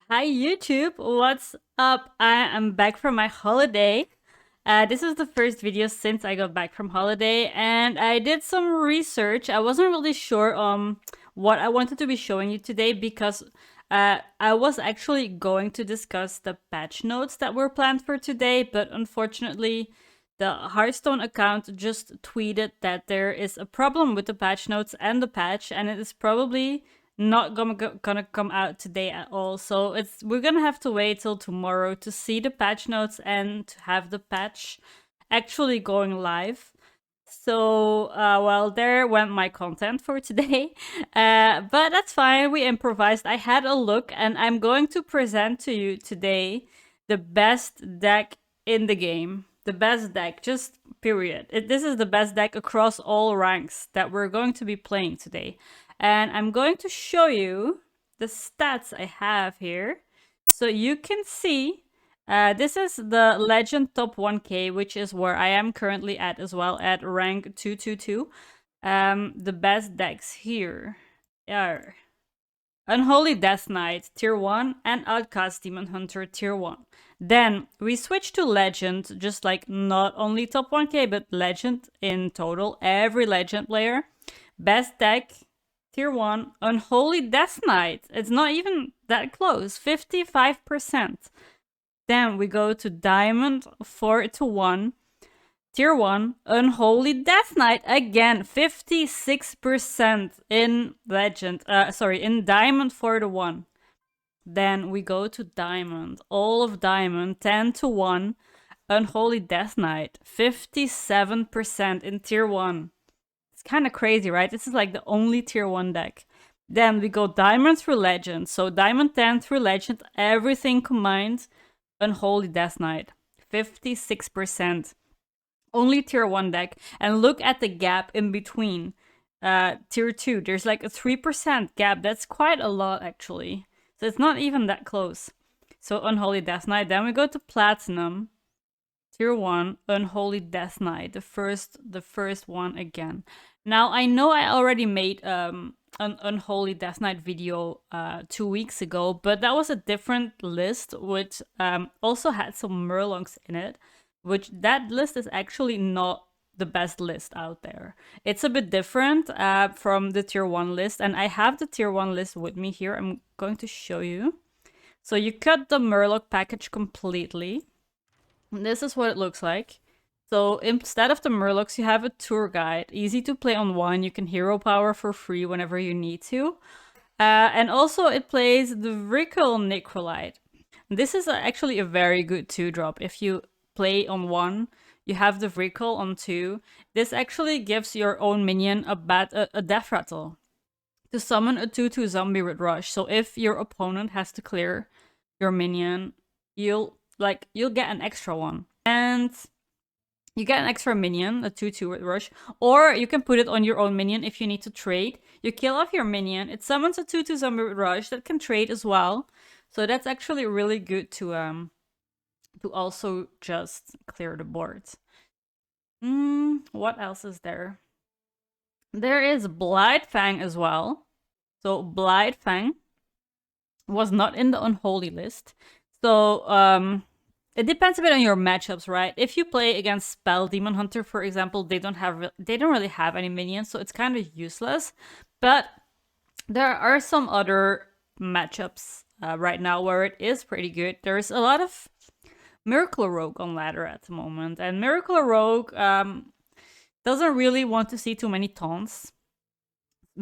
Hi YouTube, what's up? I am back from my holiday. This is the first video since I got back from holiday, and I did some research. I wasn't really sure what I wanted to be showing you today because I was actually going to discuss the patch notes that were planned for today, but unfortunately the Hearthstone account just tweeted that there is a problem with the patch notes and the patch, and it is probably not gonna come out today at all. So we're gonna have to wait till tomorrow to see the patch notes and to have the patch actually going live. So, well, there went my content for today. But that's fine. We improvised. I had a look, and I'm going to present to you today the best deck in the game. The best deck, just period. This is the best deck across all ranks that we're going to be playing today. And I'm going to show you the stats I have here. So you can see this is the Legend Top 1K, which is where I am currently at as well, at rank 222. The best decks here are Unholy Death Knight, Tier 1, and Outcast Demon Hunter, Tier 1. Then we switch to Legend, just like not only Top 1K, but Legend in total, every Legend player. Best deck, Tier 1, Unholy Death Knight. It's not even that close, 55%. Then we go to Diamond 4 to 1. Tier 1, Unholy Death Knight. Again, 56% in Legend. In Diamond 4 to 1. Then we go to Diamond. All of Diamond, 10 to 1. Unholy Death Knight, 57% in Tier 1. It's kind of crazy, right? This is like the only Tier 1 deck. Then we go Diamond through Legend. So Diamond 10 through Legend, everything combined. Unholy Death Knight, 56%. Only Tier 1 deck. And look at the gap in between. Tier 2, there's like a 3% gap. That's quite a lot, actually. So it's not even that close. So Unholy Death Knight. Then we go to Platinum. Tier 1, Unholy Death Knight. The first one again. Now, I know I already made an Unholy Death Knight video 2 weeks ago, but that was a different list, which also had some Murlocs in it, which that list is actually not the best list out there. It's a bit different from the Tier 1 list, and I have the Tier 1 list with me here. I'm going to show you. So you cut the Murloc package completely. This is what it looks like. So instead of the Murlocs, you have a tour guide. Easy to play on one. You can hero power for free whenever you need to. And also it plays the Vrikul Necrolite. This is actually a very good 2-drop. If you play on one, you have the Vrikul on 2. This actually gives your own minion a death rattle to summon a 2/2 zombie with rush. So if your opponent has to clear your minion, you'll get an extra one. And you get an extra minion, a 2/2 with rush, or you can put it on your own minion if you need to trade. You kill off your minion, it summons a 2/2 zombie with rush that can trade as well. So that's actually really good to also just clear the board. What else is there? There is Blightfang as well. So Blightfang was not in the Unholy list. So it depends a bit on your matchups, right? If you play against Spell Demon Hunter, for example, they don't really have any minions, so it's kind of useless. But there are some other matchups right now where it is pretty good. There's a lot of Miracle Rogue on ladder at the moment, and Miracle Rogue doesn't really want to see too many taunts,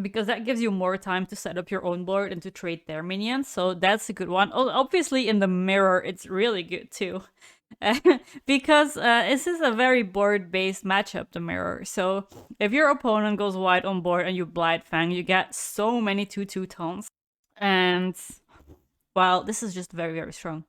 because that gives you more time to set up your own board and to trade their minions. So that's a good one. Obviously, in the mirror, it's really good too. Because this is a very board-based matchup, the mirror. So if your opponent goes wide on board and you Blightfang, you get so many 2/2 taunts. And, well, this is just very, very strong.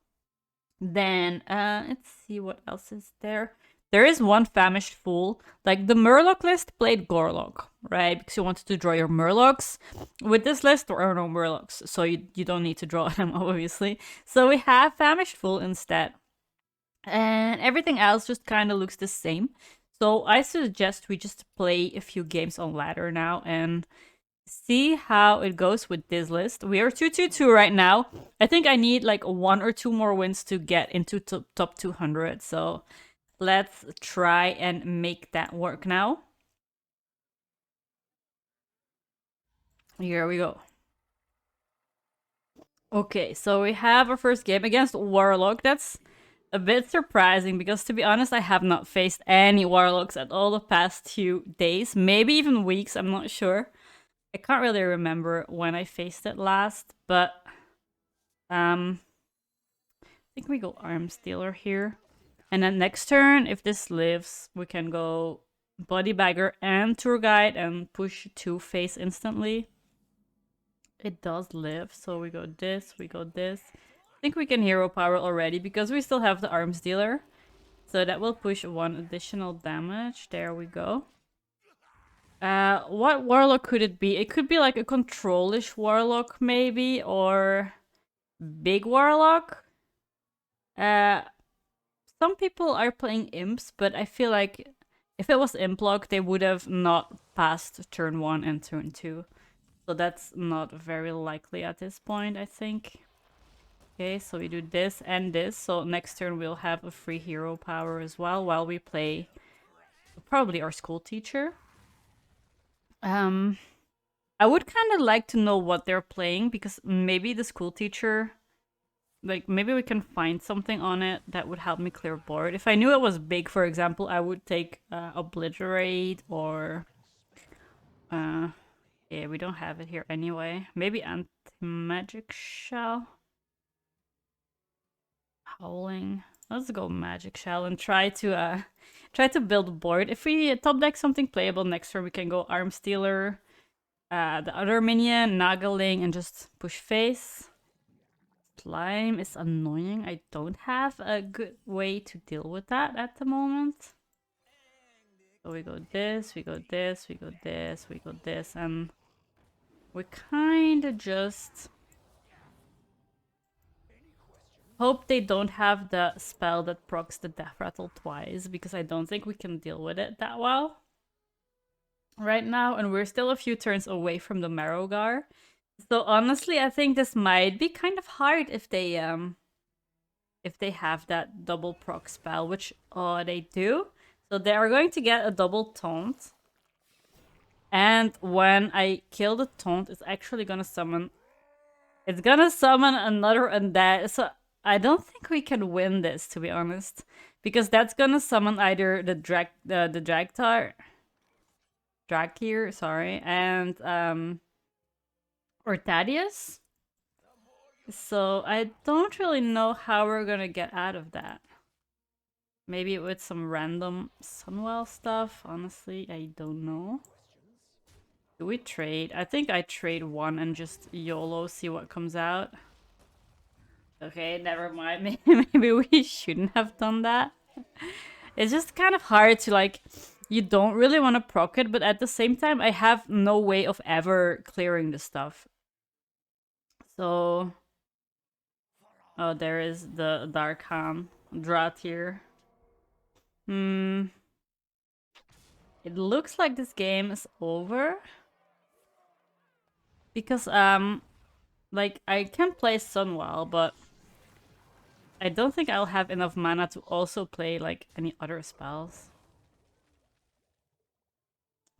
Then, let's see what else is there. There is one Famished Fool. Like, the Murloc list played Gorlock, right? Because you wanted to draw your Murlocs. With this list, there are no Murlocs, so you don't need to draw them, obviously. So we have Famished Fool instead. And everything else just kind of looks the same. So I suggest we just play a few games on ladder now and see how it goes with this list. We are 2-2-2 right now. I think I need like 1 or 2 more wins to get into top 200. So let's try and make that work now. Here we go. Okay, so we have our first game against Warlock. That's a bit surprising because, to be honest, I have not faced any Warlocks at all the past few days, maybe even weeks, I'm not sure. I can't really remember when I faced it last, but I think we go Arms Dealer here. And then next turn, if this lives, we can go Body Bagger and Tour Guide and push 2 face instantly. It does live, so we go this, we go this. I think we can hero power already because we still have the Arms Dealer. So that will push 1 additional damage. There we go. What Warlock could it be? It could be like a control-ish Warlock maybe, or Big Warlock. Some people are playing Imps, but I feel like if it was Imp Lock, they would have not passed turn 1 and turn 2. So that's not very likely at this point, I think. Okay, so we do this and this. So next turn we'll have a free hero power as well while we play probably our school teacher. I would kind of like to know what they're playing because maybe the school teacher, like maybe we can find something on it that would help me clear board. If I knew it was big, for example, I would take Obliterate or yeah, we don't have it here anyway. Maybe Anti-Magic Shell. Howling. Let's go Magic Shell and try to build a board. If we top deck something playable next turn, we can go Arm Stealer, the other minion, Naggling, and just push face. Slime is annoying. I don't have a good way to deal with that at the moment. So we go this, we go this, we go this, we go this, and we kind of just hope they don't have the spell that procs the Death Rattle twice, because I don't think we can deal with it that well right now, and we're still a few turns away from the Marrowgar. So honestly, I think this might be kind of hard if they have that double proc spell, which they do. So they are going to get a double taunt. And when I kill the taunt, it's actually gonna summon... It's gonna summon another undead. So I don't think we can win this, to be honest. Because that's gonna summon either the Drakir, sorry, and or Thaddeus. So I don't really know how we're gonna get out of that. Maybe with some random Sunwell stuff. Honestly, I don't know. Do we trade? I think I trade 1 and just YOLO, see what comes out. Okay, never mind. Maybe we shouldn't have done that. It's just kind of hard to, like, you don't really want to proc it, but at the same time, I have no way of ever clearing the stuff. So... Oh, there is the Darkhan Drought here. It looks like this game is over. Because, like, I can play Sunwell, but I don't think I'll have enough mana to also play, like, any other spells.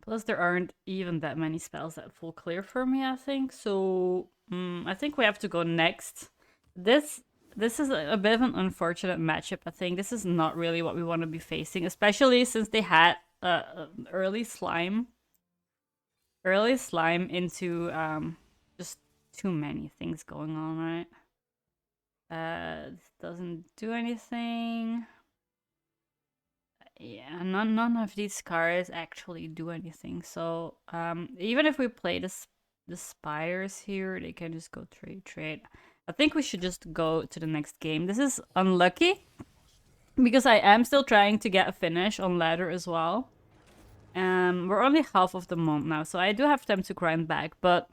Plus, there aren't even that many spells that full clear for me, I think. So, I think we have to go next. This is a bit of an unfortunate matchup, I think. This is not really what we want to be facing, especially since they had early slime. Early slime into just too many things going on, right? This doesn't do anything. Yeah, none of these cards actually do anything. So even if we play the spires here, they can just go trade. I think we should just go to the next game. This is unlucky because I am still trying to get a finish on ladder as well. We're only half of the month now, so I do have time to grind back, but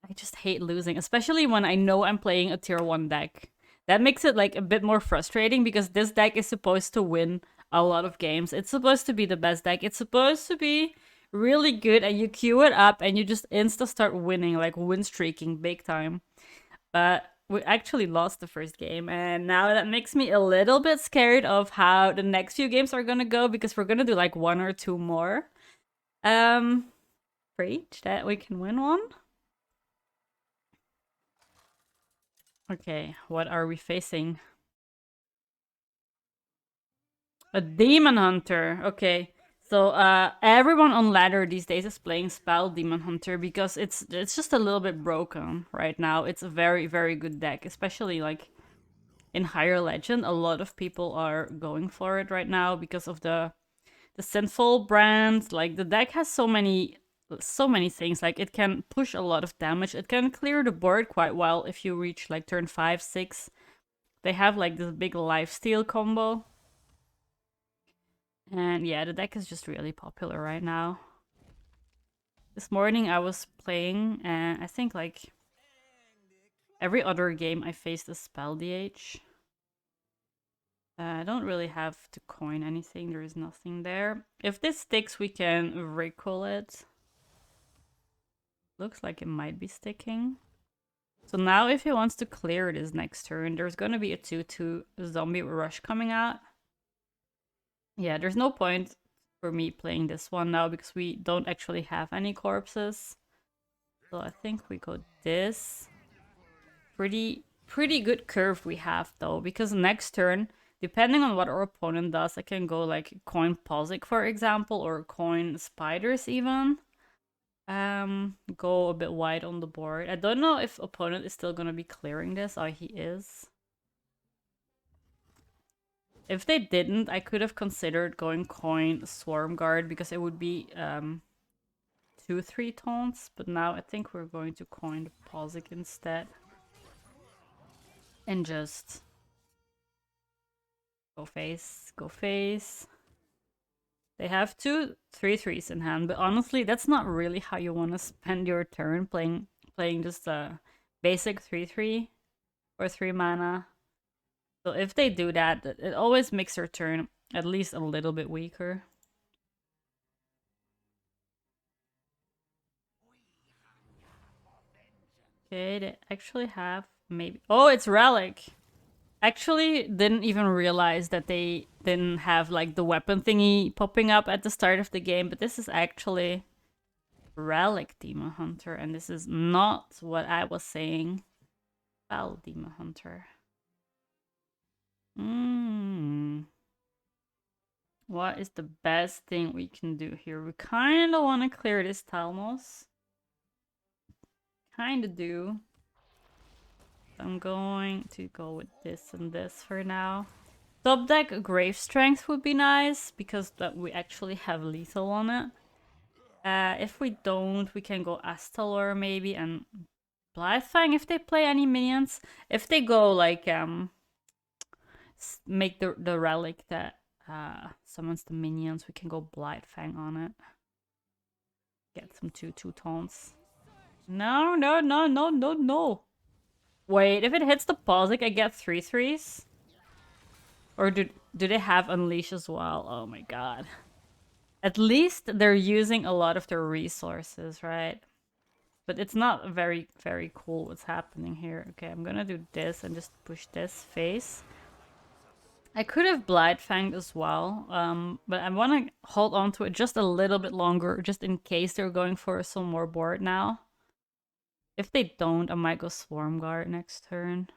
I just hate losing, especially when I know I'm playing a tier 1 deck. That makes it like a bit more frustrating because this deck is supposed to win a lot of games. It's supposed to be the best deck. It's supposed to be really good and you queue it up and you just insta start winning, like win streaking big time. But we actually lost the first game, and now that makes me a little bit scared of how the next few games are gonna go, because we're gonna do like 1 or 2 more. Great that we can win one. Okay, what are we facing? A demon hunter. Okay. So everyone on ladder these days is playing spell demon hunter because it's just a little bit broken right now. It's a very, very good deck, especially like in higher legend. A lot of people are going for it right now because of the sinful brand. Like the deck has so many things. Like it can push a lot of damage. It can clear the board quite well if you reach like turn 5, 6. They have like this big lifesteal combo. And yeah, the deck is just really popular right now. This morning I was playing, and I think like every other game I faced a spell DH. I don't really have to coin anything, there is nothing there. If this sticks, we can recall it. Looks like it might be sticking. So now if he wants to clear this next turn, there's gonna be a 2/2 zombie rush coming out. Yeah, there's no point for me playing this one now because we don't actually have any corpses. So I think we go this. Pretty good curve we have though, because next turn, depending on what our opponent does, I can go like coin Pozic, for example, or coin spiders even. Go a bit wide on the board. I don't know if opponent is still gonna be clearing this. Oh, he is. If they didn't, I could have considered going coin Swarm Guard because it would be 2/3 taunts, but now I think we're going to coin the Pozic instead. And just go face, go face. They have 2 3/3s in hand, but honestly, that's not really how you want to spend your turn playing just a basic 3/3 or 3 mana. So if they do that, it always makes their turn at least a little bit weaker. Okay, they actually have maybe... Oh, it's Relic! Actually, didn't even realize that they didn't have like the weapon thingy popping up at the start of the game, but this is actually Relic Demon Hunter, and this is not what I was saying. Spell Demon Hunter. What is the best thing we can do here? We kind of want to clear this Talmos. Kind of do. I'm going to go with this and this for now. Top deck Grave Strength would be nice, because that we actually have lethal on it. If we don't, we can go Astalor maybe, and Blythefang if they play any minions. If they go like make the relic that summons the minions, we can go Blythefang on it. Get some 2/2 taunts. No, no, no, no, no, no. Wait, if it hits the Pozic, I get 3/3s? Or do they have Unleash as well? Oh my god. At least they're using a lot of their resources, right? But it's not very, very cool what's happening here. Okay, I'm gonna do this and just push this face. I could have Blightfanged as well, but I want to hold on to it just a little bit longer, just in case they're going for some more board now. If they don't, I might go Swarm Guard next turn.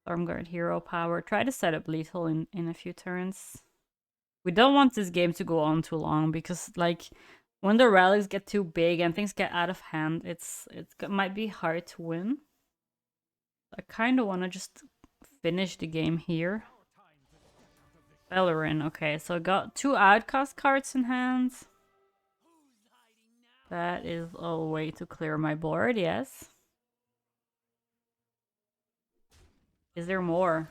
Swarm Guard hero power. Try to set up lethal in a few turns. We don't want this game to go on too long, because like when the relics get too big and things get out of hand, it might be hard to win. I kind of want to just finish the game here. Bellerin, okay, so I got 2 Outcast cards in hand. That is a way to clear my board, yes. Is there more?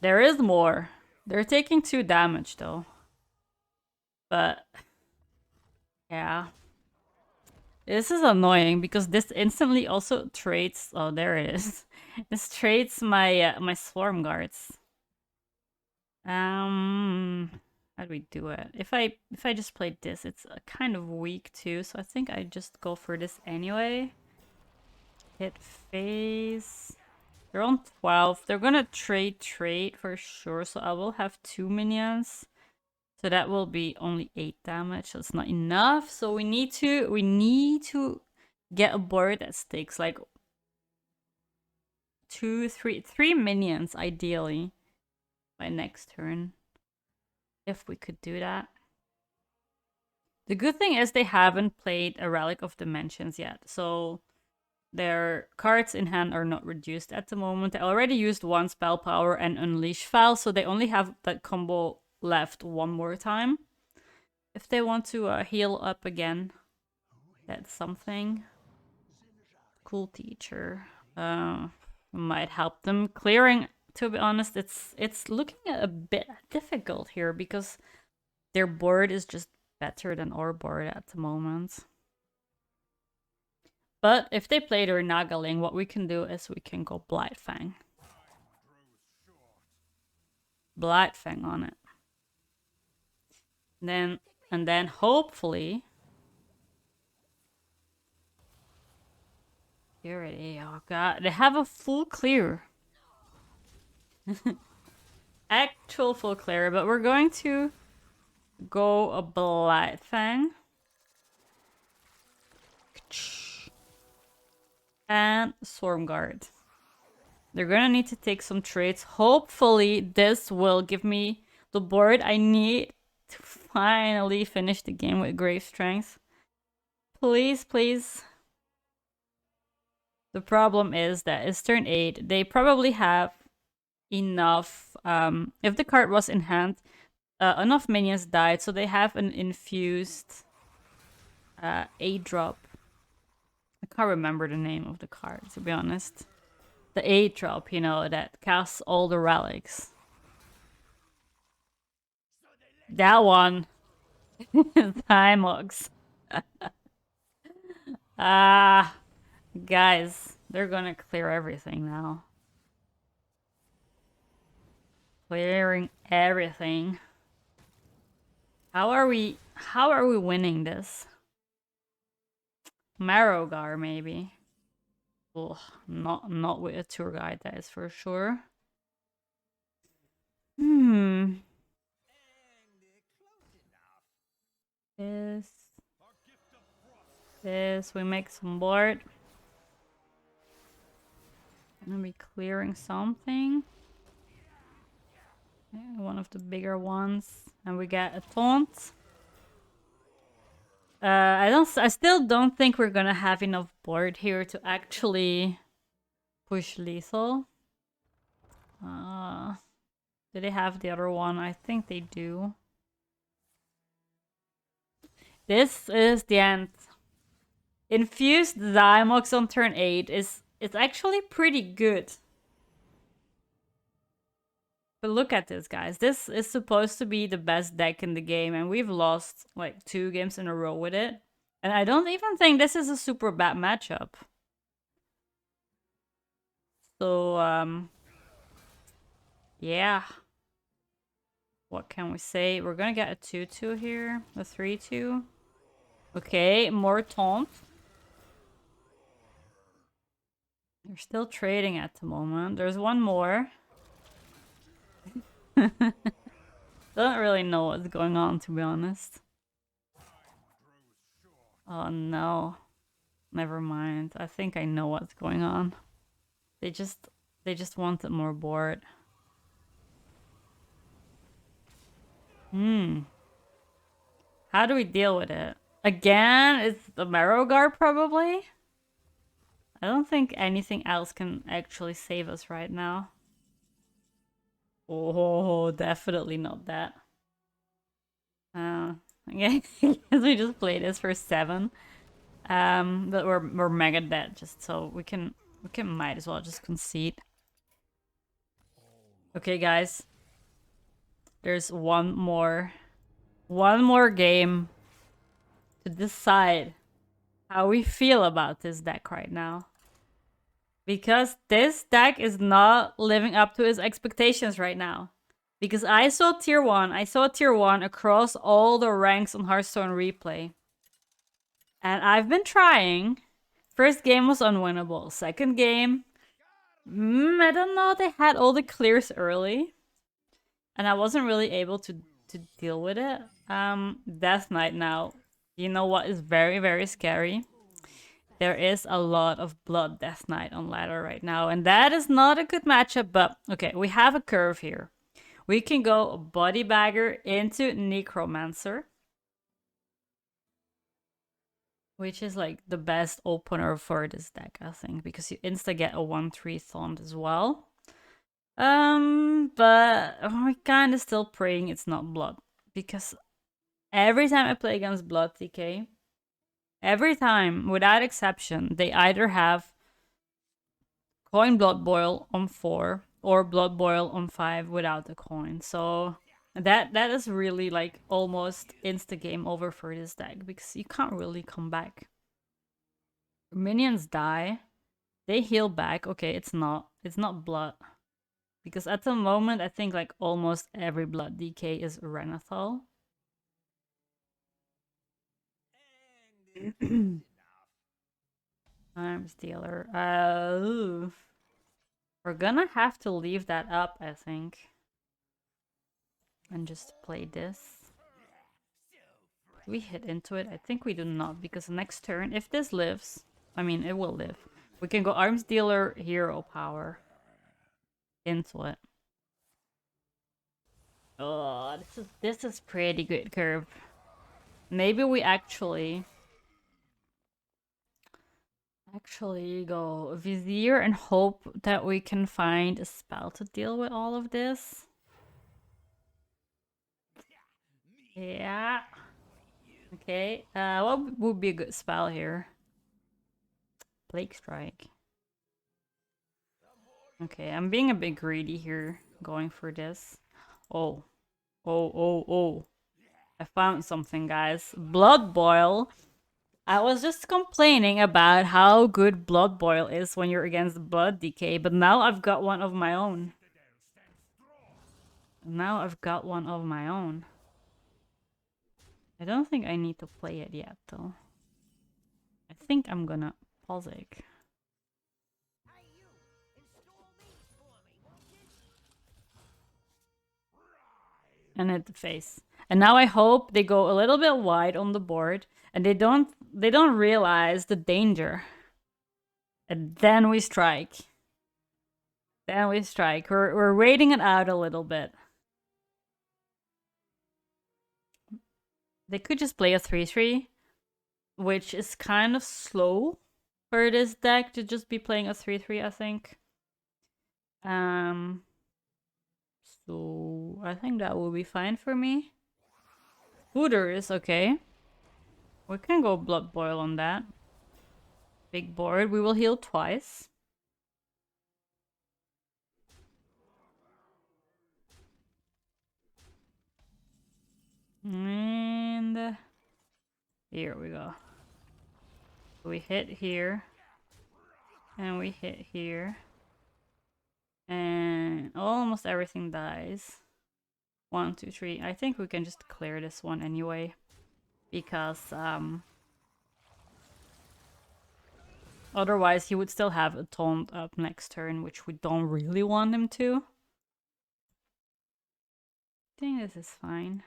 There is more. They're taking 2 damage though. But yeah. This is annoying because this instantly also trades... Oh, there it is. This trades my my Swarm Guards. How do we do it? If I just played this, it's kind of weak too, so I think I just go for this anyway. Hit phase. They're on 12. They're gonna trade for sure, so I will have 2 minions. So that will be only 8 damage. That's not enough. So we need to get a board that sticks like 3 minions ideally by next turn. If we could do that. The good thing is they haven't played a Relic of Dimensions yet, so their cards in hand are not reduced at the moment. They already used 1 spell power and Unleash Fell, so they only have that combo left 1 more time. If they want to heal up again, that's something. Cool teacher. Might help them. Clearing, to be honest, it's looking a bit difficult here because their board is just better than our board at the moment. But if they play their Nagaling, what we can do is we can go Blightfang. Blightfang on it. And then hopefully... Security, oh god, they have a full clear. Actual full clear, but we're going to go a Blightfang. And Stormguard. They're gonna need to take some trades. Hopefully this will give me the board I need to finally finish the game with Grave Strength. Please, please. The problem is that it's turn 8. They probably have enough, if the card was in hand, enough minions died, so they have an infused 8-drop. I can't remember the name of the card, to be honest. The 8-drop, you know, that casts all the relics. That one. Thymox. Guys, they're gonna clear everything now. Clearing everything. How are we winning this? Marrowgar, maybe. Ugh, not with a tour guide, that is for sure. This, we make some board. Gonna be clearing something. Yeah, one of the bigger ones. And we get a taunt. I still don't think we're gonna have enough board here to actually push lethal. Do they have the other one? I think they do. This is the end. Infused Zymox on turn 8 it's actually pretty good. But look at this, guys. This is supposed to be the best deck in the game, and we've lost like 2 games in a row with it. And I don't even think this is a super bad matchup. So, yeah. What can we say? We're gonna get a 2-2 here. A 3-2. Okay, more taunt. They're still trading at the moment. There's one more. Don't really know what's going on, to be honest. Oh no. Never mind. I think I know what's going on. They just wanted more board. How do we deal with it? Again, it's the Marrowgar probably? I don't think anything else can actually save us right now. Oh, definitely not that. Okay, we just play this for 7. But we're mega dead, just so we can might as well just concede. Okay, guys. There's one more game to decide how we feel about this deck right now. Because this deck is not living up to its expectations right now. Because I saw tier 1. I saw tier 1 across all the ranks on Hearthstone Replay. And I've been trying. First game was unwinnable. Second game, I don't know. They had all the clears early. And I wasn't really able to deal with it. Death Knight now. You know what is very, very scary? There is a lot of Blood Death Knight on ladder right now. And that is not a good matchup. But okay, we have a curve here. We can go Body Bagger into Necromancer, which is like the best opener for this deck, I think, because you insta get a 1/3 Thaunt as well. But I'm kind of still praying it's not Blood, because every time I play against Blood DK, every time, without exception, they either have Coin Blood Boil on 4 or Blood Boil on 5 without the coin. So that is really like almost insta game over for this deck, because you can't really come back. Minions die, they heal back. Okay, it's not blood, because at the moment I think like almost every blood DK is Renathal. Arms dealer. We're gonna have to leave that up, I think, and just play this. Do we hit into it? I think we do not, because next turn, if this lives, I mean, it will live. We can go arms dealer, hero power into it. Oh, this is pretty good curve. Maybe we actually go Vizier and hope that we can find a spell to deal with all of this. Yeah. Okay. What would be a good spell here? Plague Strike. Okay, I'm being a bit greedy here, going for this. Oh. I found something, guys. Blood Boil. I was just complaining about how good Blood Boil is when you're against Blood DK, but now I've got one of my own. I don't think I need to play it yet, though. I think I'm gonna pause it. And hit the face. And now I hope they go a little bit wide on the board and they don't realize the danger. And then we strike. We're waiting it out a little bit. They could just play a 3/3, which is kind of slow for this deck to just be playing a 3/3, I think. So I think that will be fine for me. Hooter is okay. We can go Blood Boil on that. Big board. We will heal twice. And here we go. We hit here. And we hit here. And almost everything dies. 1, 2, 3. I think we can just clear this one anyway. Because otherwise he would still have a taunt up next turn, which we don't really want him to. I think this is fine.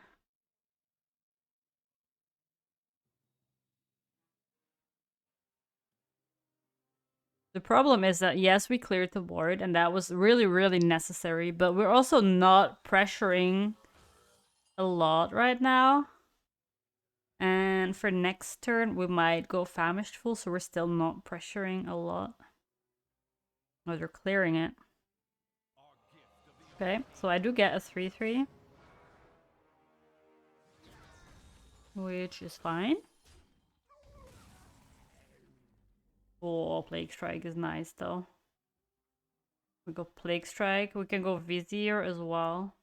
The problem is that, yes, we cleared the board, and that was really, really necessary, but we're also not pressuring a lot right now. And for next turn, we might go Famished Full, so we're still not pressuring a lot. Oh, they're clearing it. Okay, so I do get a 3/3. Which is fine. Oh, Plague Strike is nice, though. We go Plague Strike. We can go Vizier as well.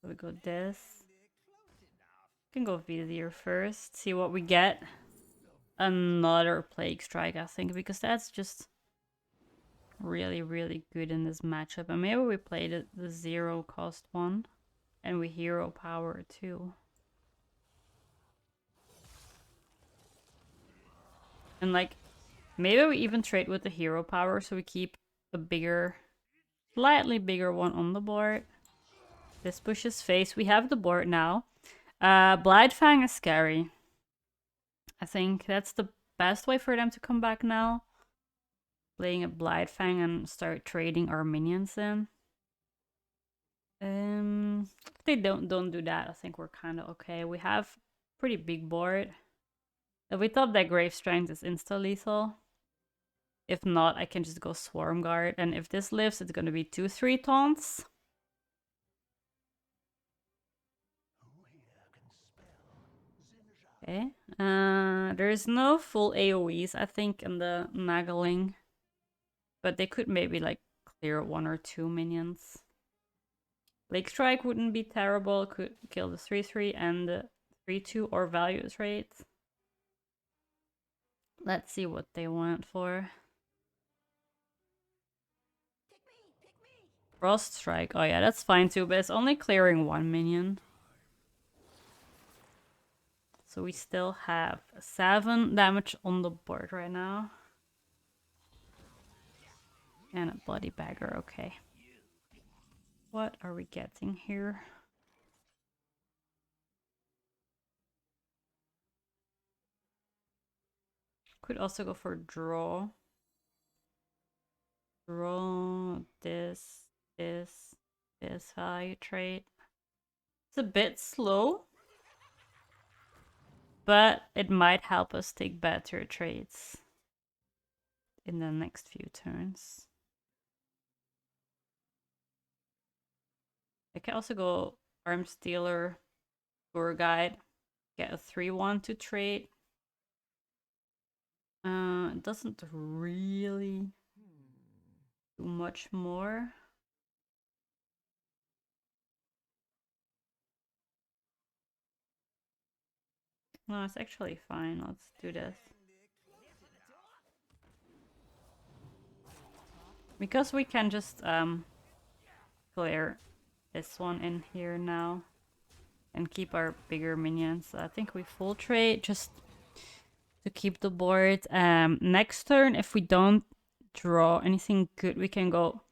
So we go this. We can go Vizier first. See what we get. Another Plague Strike, I think, because that's just really, really good in this matchup. And maybe we played it the 0 cost one. And we hero power too. And like, maybe we even trade with the hero power so we keep a bigger, slightly bigger one on the board. This pushes face. We have the board now. Blightfang is scary. I think that's the best way for them to come back now. Playing a Blightfang and start trading our minions in. If they don't do that, I think we're kind of okay. We have pretty big board. If we thought that Grave Strength is insta-lethal. If not, I can just go Swarm Guard. And if this lives, it's going to be 2-3 taunts. Okay. There's no full AoEs, I think, in the Naggling. But they could maybe, like, clear 1 or 2 minions. Lake Strike wouldn't be terrible. Could kill the 3-3 and the 3-2 or values rate. Let's see what they want for. Frost Strike. Oh yeah, that's fine too, but it's only clearing 1 minion. So we still have 7 damage on the board right now. And a Bloody Bagger, okay. What are we getting here? Could also go for draw. Draw this value trade. It's a bit slow, but it might help us take better trades in the next few turns. I can also go Arms Dealer, Tour Guide, get a 3-1 to trade. It doesn't really do much more. No, it's actually fine. Let's do this. Because we can just clear this one in here now and keep our bigger minions. I think we full trade just to keep the board. Next turn, if we don't draw anything good, we can go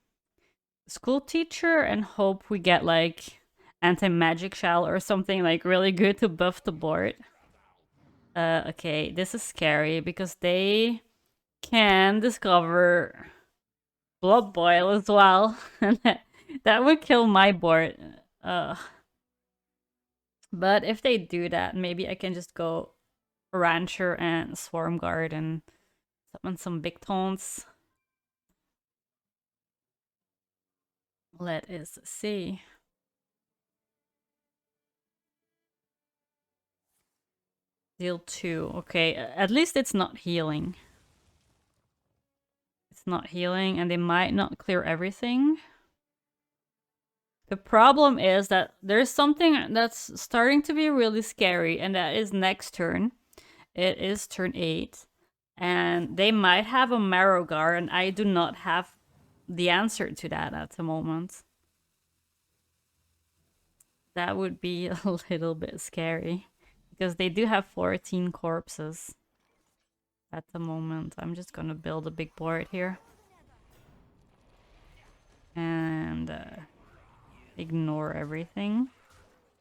School Teacher and hope we get like Anti-Magic Shell or something like really good to buff the board. Okay, this is scary because they can discover Blood Boil as well. And that would kill my board. But if they do that, maybe I can just go Rancher and Swarm Guard and summon some big taunts. Let us see. Deal 2. Okay, at least it's not healing. It's not healing, and they might not clear everything. The problem is that there's something that's starting to be really scary, and that is next turn. It is turn 8. And they might have a Marrowgar, and I do not have the answer to that at the moment. That would be a little bit scary. Because they do have 14 corpses at the moment. I'm just gonna build a big board here. And ignore everything.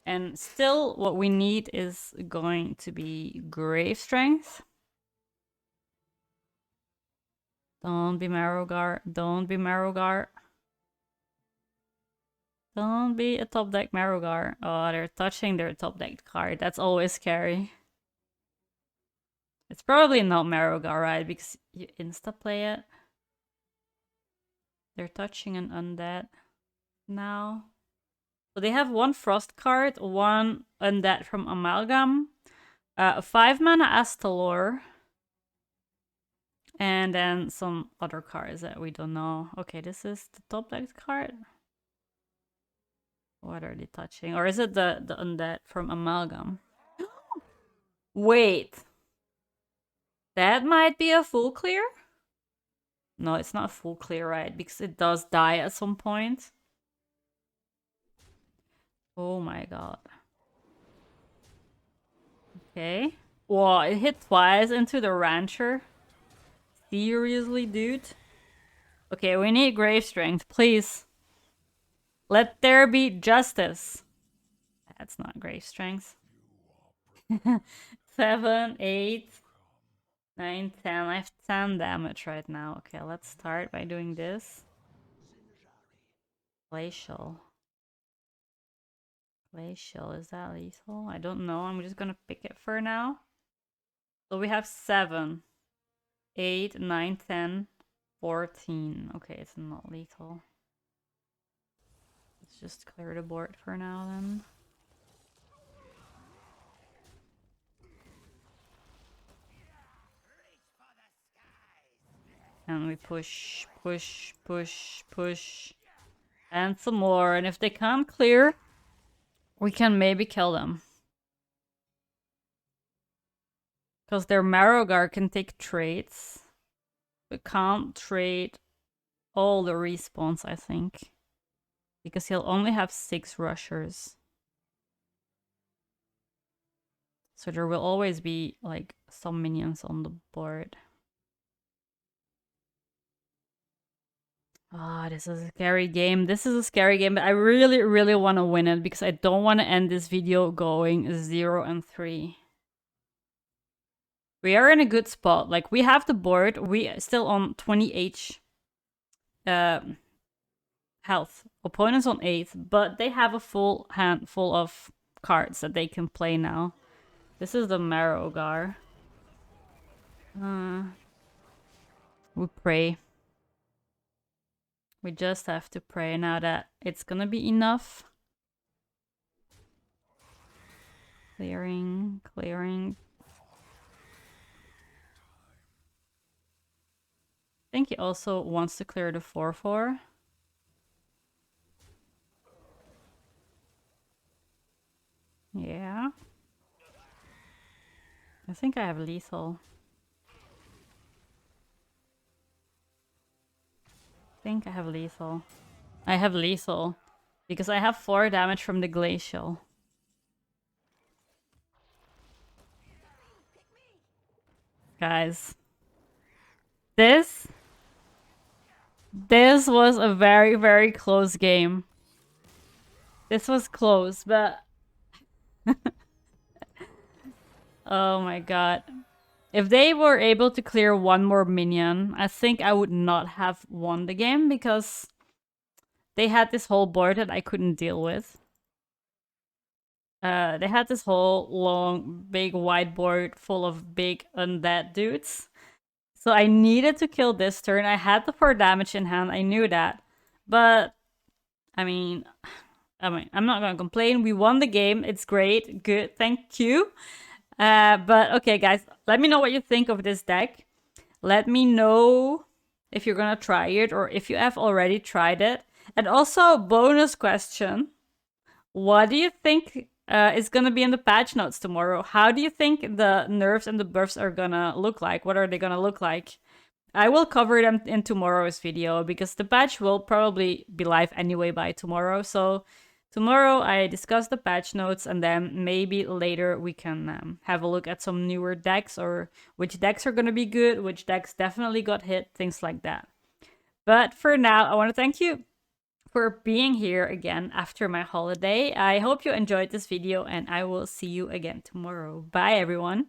And still, what we need is going to be Grave Strength. Don't be Marrowgar. Don't be Marrowgar. Don't be a top deck Marrowgar. Oh, they're touching their top deck card. That's always scary. It's probably not Marrowgar, right? Because you insta-play it. They're touching an undead now. So they have 1 Frost card, 1 undead from Amalgam, a 5-mana Astalor, and then some other cards that we don't know. Okay, this is the top deck card. What are they touching? Or is it the undead from Amalgam? Wait. That might be a full clear? No, it's not full clear, right? Because it does die at some point. Oh my god. Okay. Whoa, it hit twice into the rancher. Seriously, dude? Okay, we need grave strength, please. Let there be justice. That's not grave strength. 7, 8, 9, 10. I have 10 damage right now. Okay, let's start by doing this. Glacial. Glacial, is that lethal? I don't know. I'm just gonna pick it for now. So we have 7, 8, 9, 10, 14. Okay, it's not lethal. Let's just clear the board for now then. And we push, push, push, push. And some more. And if they can't clear, we can maybe kill them. Because their Marrowgar can take traits. We can't trade all the respawns, I think. Because he'll only have 6 rushers. So there will always be, like, some minions on the board. Ah, this is a scary game. This is a scary game, but I really, really want to win it because I don't want to end this video going 0-3. We are in a good spot. Like, we have the board. We still on 20 H health. Opponents on 8, but they have a full hand full of cards that they can play now. This is the Marrowgar. We pray. We just have to pray now that it's gonna be enough. Clearing, clearing. I think he also wants to clear the 4-4. Yeah. I think I have lethal. I have lethal. I have lethal. Because I have 4 damage from the glacial. Guys. This was a very, very close game. This was close, but... oh my god. If they were able to clear 1 more minion, I think I would not have won the game because they had this whole board that I couldn't deal with. They had this whole long, big whiteboard full of big undead dudes. So I needed to kill this turn. I had the 4 damage in hand. I knew that. But, I mean, I'm not gonna complain. We won the game. It's great. Good. Thank you. But okay, guys, let me know what you think of this deck. Let me know if you're gonna try it or if you have already tried it. And also, bonus question. What do you think is gonna be in the patch notes tomorrow? How do you think the nerfs and the buffs are gonna look like? What are they gonna look like? I will cover them in tomorrow's video because the patch will probably be live anyway by tomorrow. So tomorrow I discuss the patch notes and then maybe later we can have a look at some newer decks or which decks are going to be good, which decks definitely got hit, things like that. But for now, I want to thank you for being here again after my holiday. I hope you enjoyed this video and I will see you again tomorrow. Bye everyone.